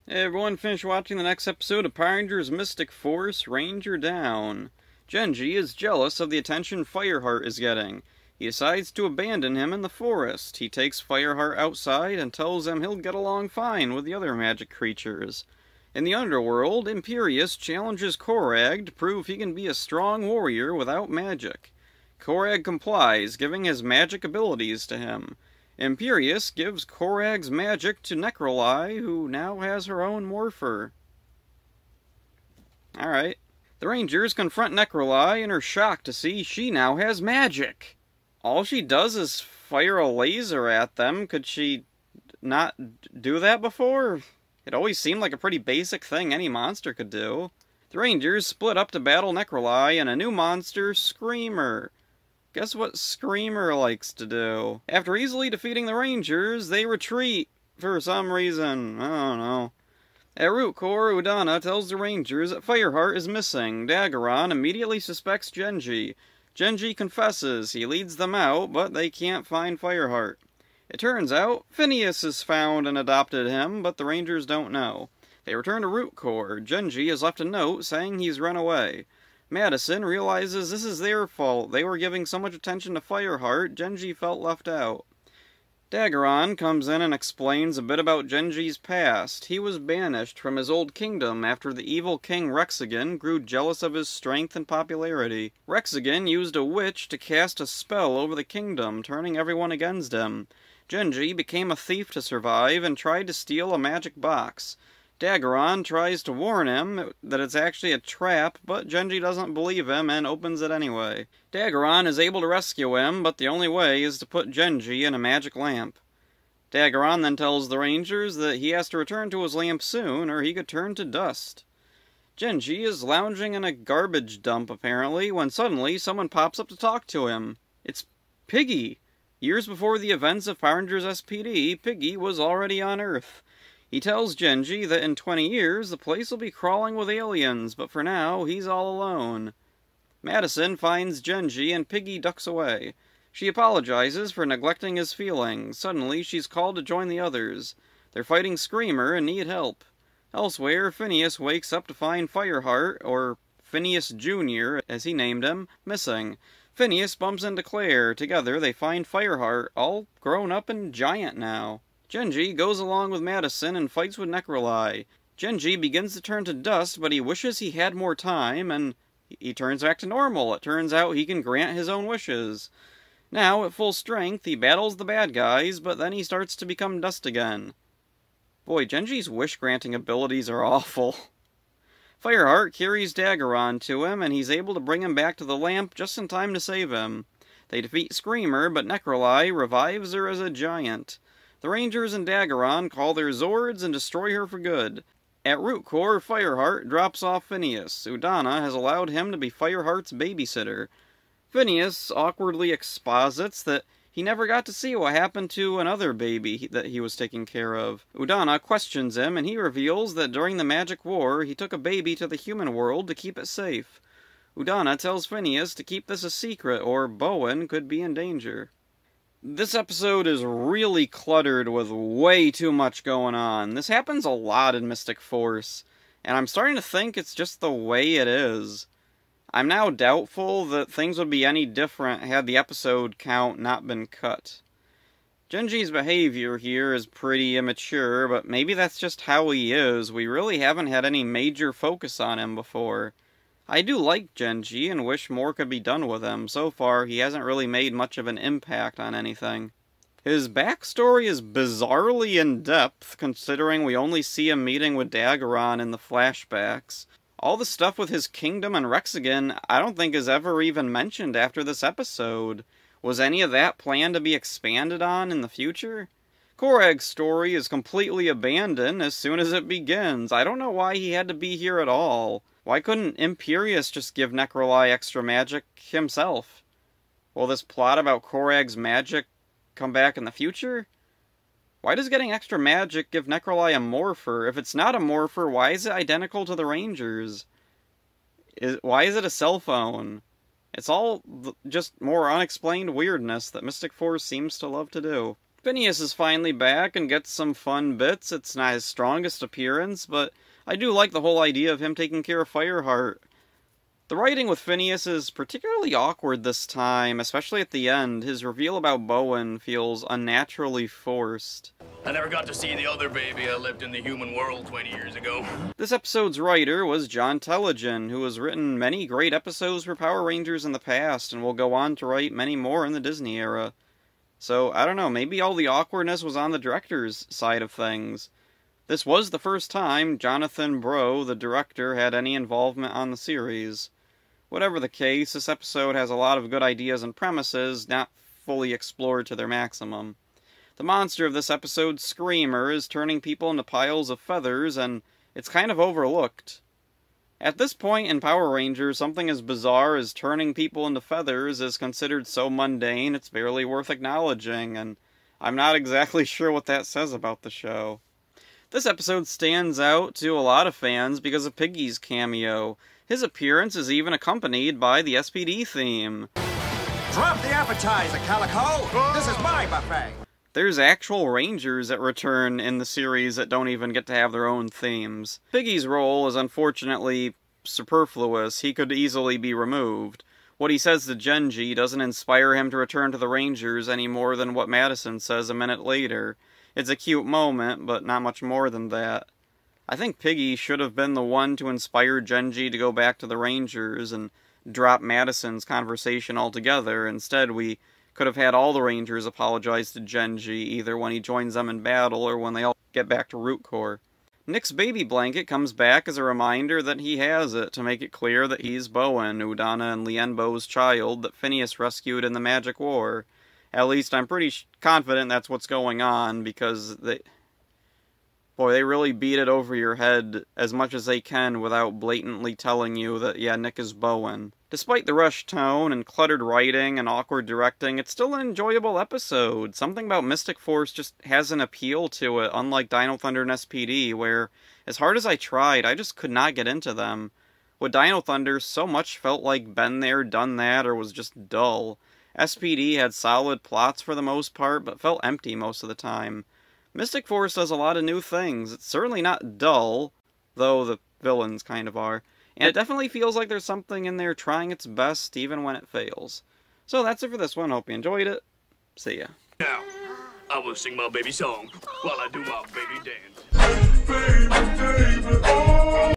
Hey everyone, finished watching the next episode of Power Rangers Mystic Force Ranger Down. Genji is jealous of the attention Fireheart is getting. He decides to abandon him in the forest. He takes Fireheart outside and tells him he'll get along fine with the other magic creatures. In the underworld, Imperius challenges Korag to prove he can be a strong warrior without magic. Korag complies, giving his magic abilities to him. Imperius gives Korag's magic to Necroli, who now has her own morpher. Alright. The Rangers confront Necroli and are shocked to see she now has magic. All she does is fire a laser at them. Could she not do that before? It always seemed like a pretty basic thing any monster could do. The Rangers split up to battle Necroli and a new monster, Screamer. Guess what Screamer likes to do? After easily defeating the Rangers, they retreat. For some reason. I don't know. At Root Core, Udana tells the Rangers that Fireheart is missing. Daggeron immediately suspects Genji. Genji confesses. He leads them out, but they can't find Fireheart. It turns out, Phineas has found and adopted him, but the Rangers don't know. They return to Root Core. Genji has left a note saying he's run away. Madison realizes this is their fault. They were giving so much attention to Fireheart, Genji felt left out. Daggeron comes in and explains a bit about Genji's past. He was banished from his old kingdom after the evil King Rexigen grew jealous of his strength and popularity. Rexigen used a witch to cast a spell over the kingdom, turning everyone against him. Genji became a thief to survive and tried to steal a magic box. Daggeron tries to warn him that it's actually a trap, but Genji doesn't believe him and opens it anyway. Daggeron is able to rescue him, but the only way is to put Genji in a magic lamp. Daggeron then tells the Rangers that he has to return to his lamp soon, or he could turn to dust. Genji is lounging in a garbage dump, apparently, when suddenly someone pops up to talk to him. It's Piggy! Years before the events of Power Rangers SPD, Piggy was already on Earth. He tells Genji that in 20 years the place will be crawling with aliens, but for now he's all alone. Madison finds Genji and Piggy ducks away. She apologizes for neglecting his feelings. Suddenly she's called to join the others. They're fighting Screamer and need help. Elsewhere, Phineas wakes up to find Fireheart, or Phineas Jr., as he named him, missing. Phineas bumps into Claire. Together they find Fireheart, all grown up and giant now. Genji goes along with Madison and fights with Necroli. Genji begins to turn to dust, but he wishes he had more time, and he turns back to normal. It turns out he can grant his own wishes. Now, at full strength, he battles the bad guys, but then he starts to become dust again. Boy, Genji's wish-granting abilities are awful. Fireheart carries Daggeron to him, and he's able to bring him back to the lamp just in time to save him. They defeat Screamer, but Necroli revives her as a giant. The Rangers and Daggeron call their Zords and destroy her for good. At Root Core, Fireheart drops off Phineas. Udana has allowed him to be Fireheart's babysitter. Phineas awkwardly exposits that he never got to see what happened to another baby that he was taking care of. Udana questions him, and he reveals that during the Magic War, he took a baby to the human world to keep it safe. Udana tells Phineas to keep this a secret, or Bowen could be in danger. This episode is really cluttered with way too much going on. This happens a lot in Mystic Force, and I'm starting to think it's just the way it is. I'm now doubtful that things would be any different had the episode count not been cut. Genji's behavior here is pretty immature, but maybe that's just how he is. We really haven't had any major focus on him before. I do like Genji and wish more could be done with him. So far, he hasn't really made much of an impact on anything. His backstory is bizarrely in-depth, considering we only see him meeting with Daggeron in the flashbacks. All the stuff with his kingdom and Rexigen I don't think is ever even mentioned after this episode. Was any of that planned to be expanded on in the future? Korag's story is completely abandoned as soon as it begins. I don't know why he had to be here at all. Why couldn't Imperius just give Necroli extra magic himself? Will this plot about Korag's magic come back in the future? Why does getting extra magic give Necroli a morpher? If it's not a morpher, why is it identical to the Rangers? Why is it a cell phone? It's all just more unexplained weirdness that Mystic Force seems to love to do. Phineas is finally back and gets some fun bits. It's not his strongest appearance, but I do like the whole idea of him taking care of Fireheart. The writing with Phineas is particularly awkward this time, especially at the end. His reveal about Bowen feels unnaturally forced. I never got to see the other baby I lived in the human world 20 years ago. This episode's writer was John Tellegen, who has written many great episodes for Power Rangers in the past, and will go on to write many more in the Disney era. So, I don't know, maybe all the awkwardness was on the director's side of things. This was the first time Jonathan Bro, the director, had any involvement on the series. Whatever the case, this episode has a lot of good ideas and premises, not fully explored to their maximum. The monster of this episode, Screamer, is turning people into piles of feathers, and it's kind of overlooked. At this point in Power Rangers, something as bizarre as turning people into feathers is considered so mundane it's barely worth acknowledging, and I'm not exactly sure what that says about the show. This episode stands out to a lot of fans because of Piggy's cameo. His appearance is even accompanied by the SPD theme. Drop the appetizer, Calico! This is my buffet! There's actual Rangers that return in the series that don't even get to have their own themes. Piggy's role is unfortunately superfluous. He could easily be removed. What he says to Genji doesn't inspire him to return to the Rangers any more than what Madison says a minute later. It's a cute moment, but not much more than that. I think Piggy should have been the one to inspire Genji to go back to the Rangers and drop Madison's conversation altogether. Instead, we could have had all the Rangers apologize to Genji, either when he joins them in battle or when they all get back to Root Core. Nick's baby blanket comes back as a reminder that he has it, to make it clear that he's Bowen, Udana and Lienbo's child that Phineas rescued in the Magic War. At least I'm pretty confident that's what's going on, because they really beat it over your head as much as they can without blatantly telling you that, yeah, Nick is Bowen. Despite the rushed tone and cluttered writing and awkward directing, it's still an enjoyable episode. Something about Mystic Force just has an appeal to it, unlike Dino Thunder and SPD, where, as hard as I tried, I just could not get into them. With Dino Thunder, so much felt like been there, done that, or was just dull. SPD had solid plots for the most part, but felt empty most of the time. Mystic Force does a lot of new things. It's certainly not dull, though the villains kind of are. And it definitely feels like there's something in there trying its best, even when it fails. So that's it for this one. Hope you enjoyed it. See ya. Now, I will sing my baby song while I do my baby dance.